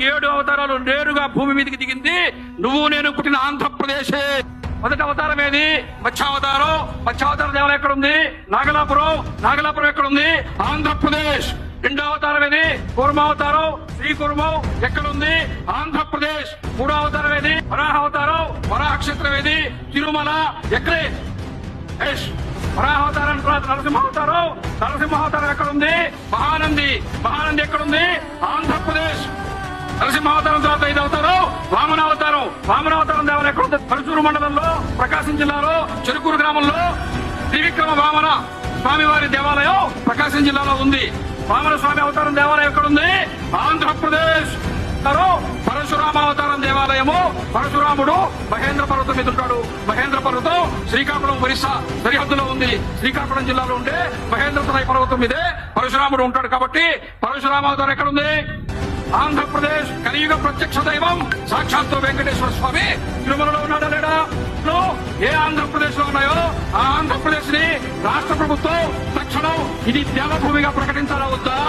7 అవతారాలు నేరుగా భూమి మీదకి దిగింది నువ్వు నేను పుట్టిన ఆంధ్రప్రదేశే. మొదటి అవతారం ఏది? మత్స్యావతారం. మత్స్యావతారం దేవాలయం ఎక్కడుంది? నాగలాపురం ఎక్కడుంది? ఆంధ్రప్రదేశ్. రెండో అవతారం ఏది? కూర్మావతారం. శ్రీకూర్మం ఎక్కడుంది? ఆంధ్రప్రదేశ్. మూడో అవతారం ఏది? వరాహ అవతారం. వరాహ క్షేత్రం ఏది? తిరుమల. ఎక్కడే? వరాహావతారం తర్వాత నరసింహావతారం ఎక్కడుంది? మహానంది ఎక్కడుంది? ఆంధ్రప్రదేశ్. నరసింహావతారం తర్వాత 5వ అవతారం వామనావతారం దేవాలయం ఎక్కడుంది? పరుచూరు మండలంలో, ప్రకాశం జిల్లాలో, చెరుకూరు గ్రామంలో త్రివిక్రమ వామన స్వామివారి దేవాలయం ప్రకాశం జిల్లాలో ఉంది. వామన స్వామి అవతారం దేవాలయం ఎక్కడుంది? ఆంధ్రప్రదేశ్. పరశురామావతారం దేవాలయము, పరశురాముడు మహేంద్ర పర్వతం మీద ఉంటాడు. మహేంద్ర పర్వతం శ్రీకాకుళం ఒరిస్సా సరిహద్దులో ఉంది. శ్రీకాకుళం జిల్లాలో ఉండే మహేంద్ర పర్వతం మీదే పరశురాముడు ఉంటాడు. కాబట్టి పరశురామావతారం ఎక్కడుంది? ఆంధ్రప్రదేశ్. కలియుగ ప్రత్యక్ష దైవం సాక్షాత్తు వెంకటేశ్వర స్వామి తిరుమలలో ఉన్నాడా లేడా? ఏ ఆంధ్రప్రదేశ్ లో ఉన్నాయో ఆ ఆంధ్రప్రదేశ్ ని రాష్ట్ర ప్రభుత్వం తక్షణం ఇది దేవభూమిగా ప్రకటించాలా వద్దా?